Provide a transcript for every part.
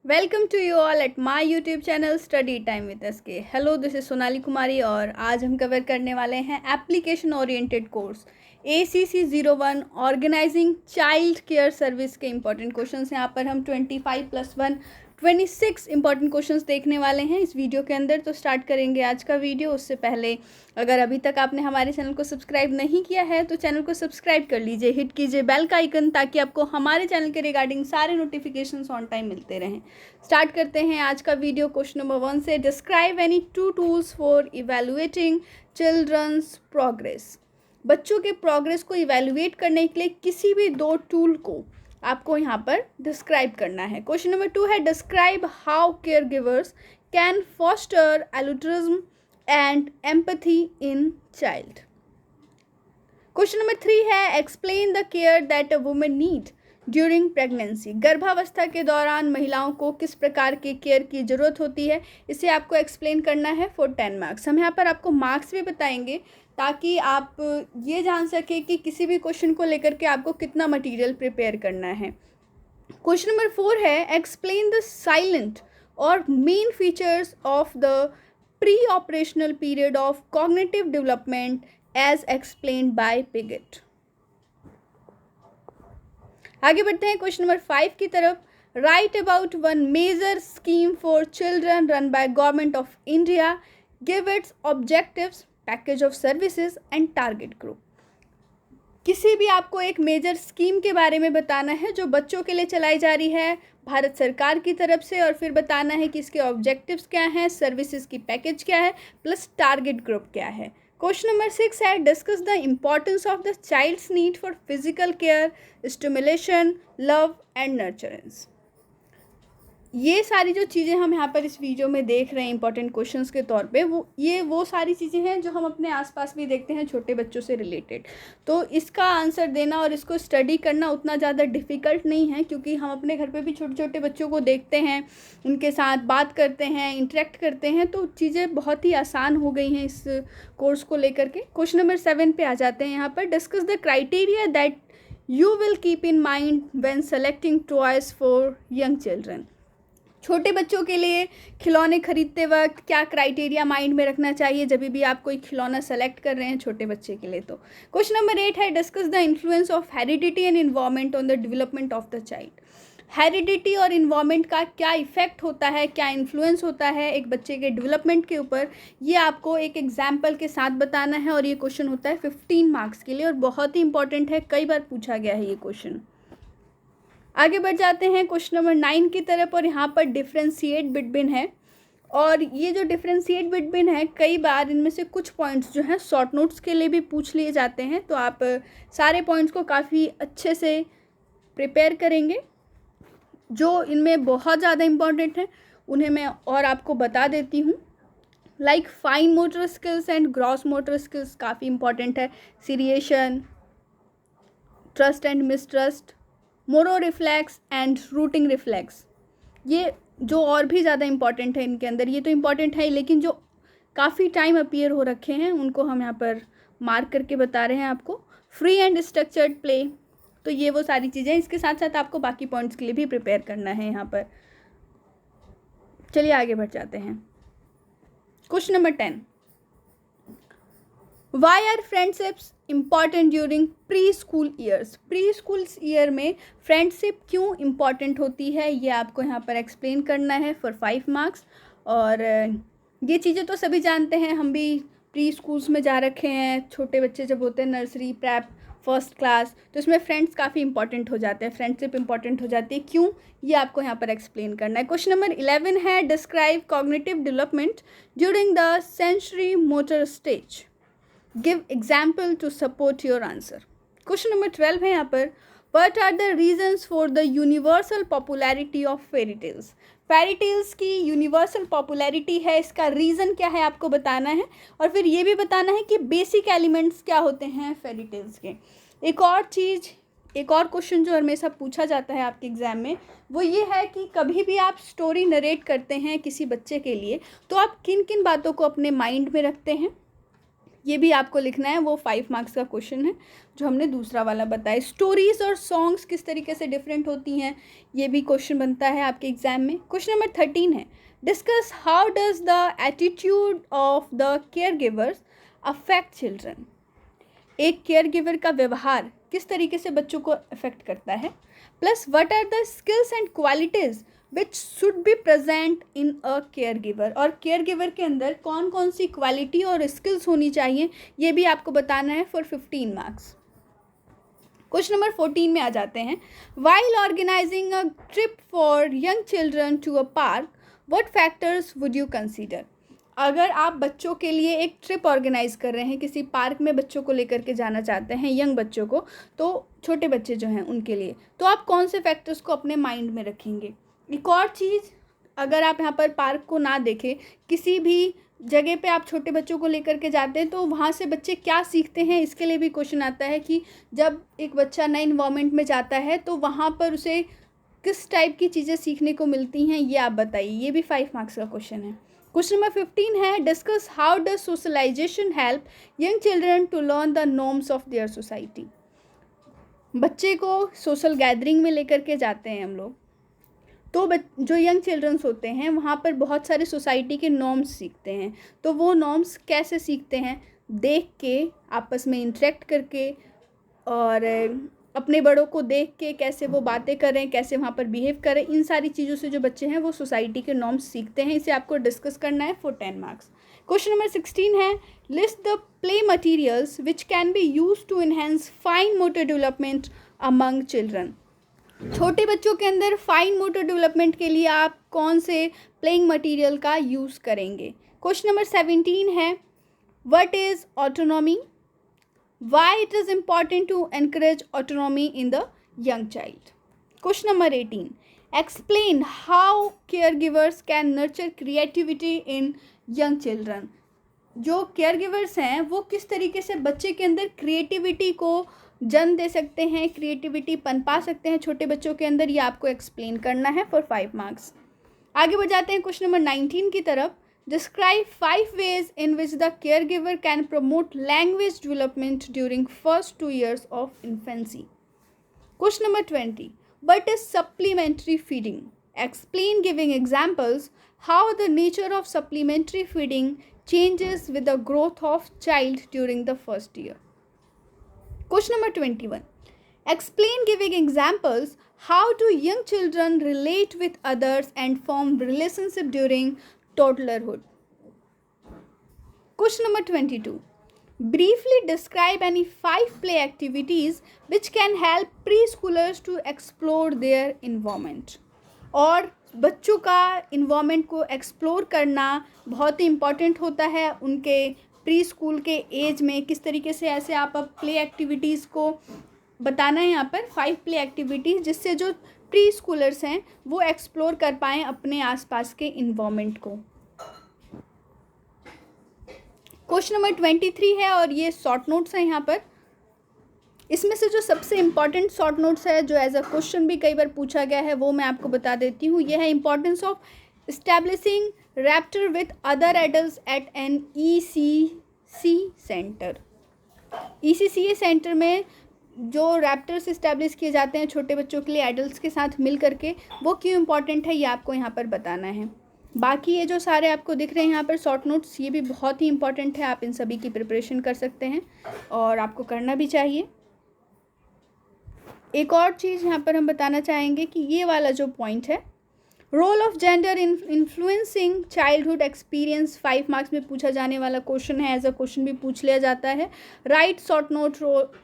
Welcome to you all at my YouTube channel study time with SK. Hello, this is Sonali Kumari और आज हम cover करने वाले हैं application oriented course ACC01 organising child care service के important questions. यहाँ पर हम 25+1 26 इंपॉर्टेंट क्वेश्चंस देखने वाले हैं इस वीडियो के अंदर। तो स्टार्ट करेंगे आज का वीडियो। उससे पहले अगर अभी तक आपने हमारे चैनल को सब्सक्राइब नहीं किया है तो चैनल को सब्सक्राइब कर लीजिए, हिट कीजिए बेल का आइकन ताकि आपको हमारे चैनल के रिगार्डिंग सारे नोटिफिकेशंस ऑन टाइम मिलते रहें। स्टार्ट करते हैं आज का वीडियो क्वेश्चन नंबर 1 से। Describe any 2 tools for evaluating children's progress. बच्चों के प्रोग्रेस को इवेलुएट करने के लिए किसी भी 2 टूल को आपको यहाँ पर डिस्क्राइब करना है। क्वेश्चन नंबर 2 है describe how caregivers can foster altruism and empathy in child. Question number 3 है explain the care that a woman need during pregnancy. गर्भावस्था के दौरान महिलाओं को किस प्रकार की केयर की ज़रूरत होती है, इसे आपको एक्सप्लेन करना है फॉर 10 मार्क्स। हम यहाँ पर आपको मार्क्स भी बताएंगे ताकि आप ये जान सकें कि किसी भी क्वेश्चन को लेकर के आपको कितना मटेरियल प्रिपेयर करना है। क्वेश्चन नंबर 4 है एक्सप्लेन द साइलेंट और main features of the pre operational period of cognitive development as explained by Piaget. आगे बढ़ते हैं क्वेश्चन नंबर 5 की तरफ। Write about one major scheme for children run by government of India, give its objectives, package of services and target group. किसी भी आपको एक major scheme के बारे में बताना है जो बच्चों के लिए चलाई जा रही है भारत सरकार की तरफ से, और फिर बताना है कि इसके ऑब्जेक्टिव्स क्या हैं, सर्विसेज की पैकेज क्या है, प्लस टारगेट ग्रुप क्या है। क्वेश्चन नंबर 6 है discuss the importance of the child's need for physical care, stimulation, love and nurturance. ये सारी जो चीज़ें हम यहाँ पर इस वीडियो में देख रहे हैं इंपॉर्टेंट क्वेश्चंस के तौर पे, वो सारी चीज़ें हैं जो हम अपने आसपास भी देखते हैं छोटे बच्चों से रिलेटेड। तो इसका आंसर देना और इसको स्टडी करना उतना ज़्यादा डिफ़िकल्ट नहीं है, क्योंकि हम अपने घर पे भी छोटे छोटे बच्चों को देखते हैं, उनके साथ बात करते हैं, इंटरेक्ट करते हैं, तो चीज़ें बहुत ही आसान हो गई हैं इस कोर्स को लेकर के। क्वेश्चन नंबर 7 पे आ जाते हैं। यहाँ पर discuss the criteria that you will keep in mind when selecting toys for young children. छोटे बच्चों के लिए खिलौने खरीदते वक्त क्या क्राइटेरिया माइंड में रखना चाहिए जब भी आप कोई खिलौना सेलेक्ट कर रहे हैं छोटे बच्चे के लिए। तो क्वेश्चन नंबर 8 है discuss the influence of heredity and environment on the development of the child. Heredity और इन्वायरमेंट का क्या इफेक्ट होता है, क्या इन्फ्लुएंस होता है एक बच्चे के डेवलपमेंट के ऊपर, ये आपको एक एग्जाम्पल के साथ बताना है। और ये क्वेश्चन होता है 15 मार्क्स के लिए और बहुत ही इंपॉर्टेंट है, कई बार पूछा गया है ये क्वेश्चन। आगे बढ़ जाते हैं क्वेश्चन नंबर 9 की तरफ, और यहाँ पर डिफ्रेंशिएट बिटवीन है। और ये जो डिफ्रेंशिएट बिटवीन है, कई बार इनमें से कुछ पॉइंट्स जो हैं शॉर्ट नोट्स के लिए भी पूछ लिए जाते हैं, तो आप सारे पॉइंट्स को काफ़ी अच्छे से प्रिपेयर करेंगे। जो इनमें बहुत ज़्यादा इम्पॉर्टेंट हैं उन्हें मैं और आपको बता देती हूँ। Like fine motor skills and gross motor skills काफ़ी इंपॉर्टेंट है। Seriation, trust and mistrust, Moro reflex and routing reflex, ये जो और भी ज़्यादा इंपॉर्टेंट है इनके अंदर। ये तो इम्पॉर्टेंट है, लेकिन जो काफ़ी टाइम अपीयर हो रखे हैं उनको हम यहाँ पर मार्क करके बता रहे हैं आपको। फ्री एंड स्ट्रक्चर्ड प्ले, तो ये वो सारी चीज़ें, इसके साथ साथ आपको बाकी पॉइंट्स के लिए भी प्रिपेयर करना है यहाँ पर। चलिए आगे बढ़ जाते हैं। Question number 10, why are friendships important during preschool years. Preschool year में फ्रेंडशिप क्यों इम्पॉर्टेंट होती है, ये आपको यहाँ पर एक्सप्लेन करना है फॉर 5 मार्क्स। और ये चीज़ें तो सभी जानते हैं, हम भी प्री स्कूल्स में जा रखे हैं। छोटे बच्चे जब होते हैं नर्सरी, प्रेप, फर्स्ट क्लास, तो इसमें फ्रेंड्स काफ़ी इंपॉर्टेंट हो जाते हैं, फ्रेंडशिप इंपॉर्टेंट हो जाती है। क्यों, ये आपको यहाँ पर एक्सप्लेन करना है। क्वेश्चन नंबर 11 है describe cognitive development during the sensory motor stage, give example to support your answer. Question number 12 है यहाँ पर what are the reasons for the universal popularity of fairy tales. Fairy tales की universal popularity है, इसका reason क्या है आपको बताना है, और फिर ये भी बताना है कि बेसिक एलिमेंट्स क्या होते हैं फेरी टेल्स के। एक और चीज़, एक और क्वेश्चन जो हमेशा पूछा जाता है आपके एग्ज़ाम में, वो ये है कि कभी भी आप स्टोरी नरेट करते हैं किसी बच्चे के लिए, तो आप किन किन बातों को अपने माइंड में रखते हैं। ये भी आपको लिखना है, वो 5 मार्क्स का क्वेश्चन है जो हमने दूसरा वाला बताया। स्टोरीज और सॉन्ग्स किस तरीके से डिफरेंट होती हैं, ये भी क्वेश्चन बनता है आपके एग्जाम में। क्वेश्चन नंबर 13 है, discuss how does the attitude of the care givers affect children. एक केयर गिवर का व्यवहार किस तरीके से बच्चों को अफेक्ट करता है। Plus what are the skills and qualities which should be present in a caregiver, और केयर गिवर के अंदर कौन कौन सी क्वालिटी और स्किल्स होनी चाहिए, ये भी आपको बताना है फॉर 15 मार्क्स। क्वेश्चन नंबर 14 में आ जाते हैं, while organising a trip for young children to a park what factors would you consider. अगर आप बच्चों के लिए एक ट्रिप ऑर्गेनाइज कर रहे हैं, किसी पार्क में बच्चों को लेकर के जाना चाहते हैं, यंग बच्चों को, तो छोटे बच्चे जो हैं उनके लिए, तो आप कौन से फैक्टर्स को अपने माइंड में रखेंगे। एक और चीज़, अगर आप यहाँ पर पार्क को ना देखें, किसी भी जगह पे आप छोटे बच्चों को लेकर के जाते हैं तो वहाँ से बच्चे क्या सीखते हैं, इसके लिए भी क्वेश्चन आता है कि जब एक बच्चा नए इन्वायरमेंट में जाता है तो वहाँ पर उसे किस टाइप की चीज़ें सीखने को मिलती हैं, ये आप बताइए। ये भी 5 मार्क्स का क्वेश्चन है। क्वेश्चन नंबर 15 है, discuss how does socialisation help young children to learn the norms of their society. बच्चे को सोशल गैदरिंग में लेकर के जाते हैं हम लोग, तो जो यंग चिल्ड्रंस होते हैं वहाँ पर बहुत सारे सोसाइटी के नॉर्म्स सीखते हैं। तो वो नॉर्म्स कैसे सीखते हैं, देख के, आपस में इंटरेक्ट करके, और अपने बड़ों को देख के कैसे वो बातें करें, कैसे वहाँ पर बिहेव करें, इन सारी चीज़ों से जो बच्चे हैं वो सोसाइटी के नॉर्म्स सीखते हैं। इसे आपको डिस्कस करना है फॉर 10 मार्क्स। क्वेश्चन नंबर 16 है, list the play materials which can be use to enhance fine motor development among children. छोटे बच्चों के अंदर फाइन मोटर डेवलपमेंट के लिए आप कौन से प्लेइंग मटेरियल का यूज़ करेंगे। क्वेश्चन नंबर 17 है, what is autonomy, why it is important to encourage autonomy in the young child. Question number 18, explain how caregivers can nurture creativity in young children. जो caregivers हैं वो किस तरीके से बच्चे के अंदर क्रिएटिविटी को जन्म दे सकते हैं, क्रिएटिविटी पनपा सकते हैं छोटे बच्चों के अंदर, ये आपको एक्सप्लेन करना है फॉर 5 मार्क्स। आगे बढ़ जाते हैं क्वेश्चन नंबर 19 की तरफ, describe 5 ways in which the caregiver can promote language development during first 2 years of infancy. Question number 20, what is supplementary feeding? Explain giving examples how the nature of supplementary feeding changes with the growth of child during the first year. Question number 21, explain giving examples how do young children relate with others and form relationship during toddlerhood. Question number 22, briefly describe any 5 play activities which can help preschoolers to explore their environment. और बच्चों का environment को explore करना बहुत ही important होता है उनके pre school के एज में। किस तरीके से ऐसे आप अब प्ले एक्टिविटीज़ को बताना है यहाँ पर 5 प्ले एक्टिविटीज़, जिससे जो प्री स्कूलर्स हैं वो एक्सप्लोर कर पाएँ अपने आसपास के इन्वायरमेंट को। क्वेश्चन नंबर 23 है और ये शॉर्ट नोट्स हैं यहाँ पर। इसमें से जो सबसे इम्पॉर्टेंट शॉर्ट नोट्स है जो एज अ क्वेश्चन भी कई बार पूछा गया है वो मैं आपको बता देती हूँ। यह है importance of establishing rapport with other adults at an ECC centre. ECCA centre में जो रैप्टर्स इस्टेब्लिश किए जाते हैं छोटे बच्चों के लिए एडल्ट्स के साथ मिल करके, वो क्यों इम्पॉर्टेंट है ये आपको यहाँ पर बताना है। बाकी ये जो सारे आपको दिख रहे हैं यहाँ पर शॉर्ट नोट्स, ये भी बहुत ही इंपॉर्टेंट है, आप इन सभी की प्रिपरेशन कर सकते हैं और आपको करना भी चाहिए। एक और चीज़ यहाँ पर हम बताना चाहेंगे कि ये वाला जो पॉइंट है, role of gender in influencing childhood experience, 5 marks में पूछा जाने वाला क्वेश्चन है, एज अ क्वेश्चन भी पूछ लिया जाता है। Write short note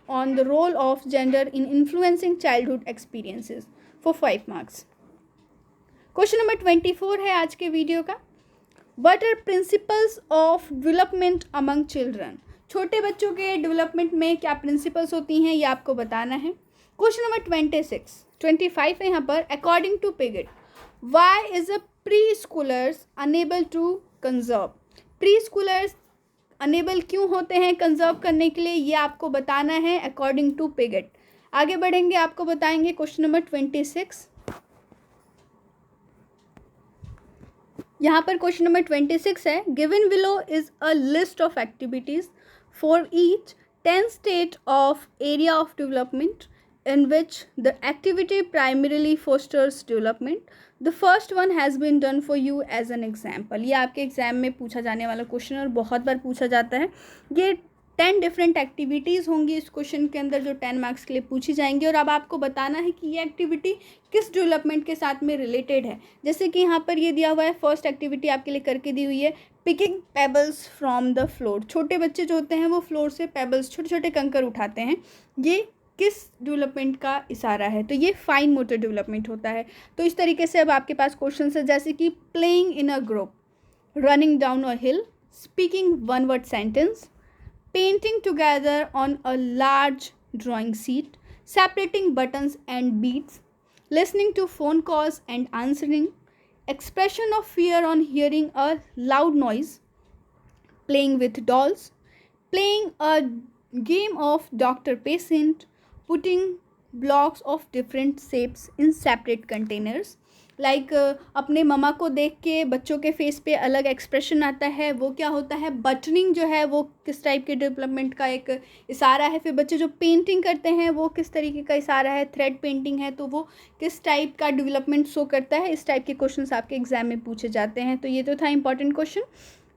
on the role of gender in influencing childhood experiences for 5 marks. Question number 24 है आज के वीडियो का, what are principles of development among children. छोटे बच्चों के डेवलपमेंट में क्या प्रिंसिपल्स होती हैं ये आपको बताना है। क्वेश्चन नंबर 25 है यहाँ पर, according to Piaget why is a pre schoolers unable to conserve. Pre schoolers unable क्यों होते हैं कंजर्व करने के लिए, ये आपको बताना है अकॉर्डिंग टू पिगेट। आगे बढ़ेंगे, आपको बताएंगे क्वेश्चन नंबर 26। यहाँ पर क्वेश्चन नंबर 26 है, given below is a list of activities For each 10 state of area of development in which the activity primarily fosters development, the first one has been done for you as an example. ये आपके exam में पूछा जाने वाला question और बहुत बार पूछा जाता है. ये 10 डिफरेंट एक्टिविटीज़ होंगी इस क्वेश्चन के अंदर जो 10 मार्क्स के लिए पूछी जाएंगी, और अब आपको बताना है कि ये एक्टिविटी किस डेवलपमेंट के साथ में रिलेटेड है. जैसे कि यहाँ पर ये दिया हुआ है, फर्स्ट एक्टिविटी आपके लिए करके दी हुई है, picking pebbles from the floor. छोटे बच्चे जो होते हैं वो फ्लोर से पेबल्स, छोटे छोटे कंकर उठाते हैं. ये किस डेवलपमेंट का इशारा है? तो ये फाइन मोटर डेवलपमेंट होता है. तो इस तरीके से अब आपके पास क्वेश्चन है, जैसे कि playing in a group, running down a hill, speaking one word sentence, painting together on a large drawing sheet, separating buttons and beads, listening to phone calls and answering, expression of fear on hearing a loud noise, playing with dolls, playing a game of doctor patient, putting blocks of different shapes in separate containers. Like अपने mama को देख के बच्चों के face पे अलग expression आता है, वो क्या होता है, बटनिंग जो है वो किस टाइप के डेवलपमेंट का एक इशारा है. फिर बच्चे जो पेंटिंग करते हैं वो किस तरीके का इशारा है, थ्रेड पेंटिंग है तो वो किस टाइप का डेवलपमेंट शो करता है. इस टाइप के क्वेश्चंस आपके एग्जाम में पूछे जाते हैं. तो ये तो था इंपॉर्टेंट क्वेश्चन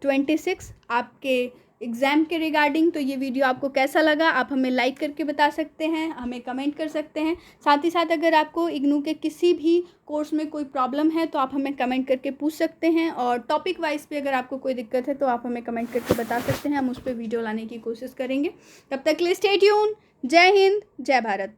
26 आपके एग्ज़ाम के रिगार्डिंग. तो ये वीडियो आपको कैसा लगा आप हमें लाइक करके बता सकते हैं, हमें कमेंट कर सकते हैं. साथ ही साथ अगर आपको इग्नू के किसी भी कोर्स में कोई प्रॉब्लम है तो आप हमें कमेंट करके पूछ सकते हैं, और टॉपिक वाइज पे अगर आपको कोई दिक्कत है तो आप हमें कमेंट करके बता सकते हैं. हम उस पर वीडियो लाने की कोशिश करेंगे. तब तक के लिए स्टे ट्यून. जय हिंद, जय भारत.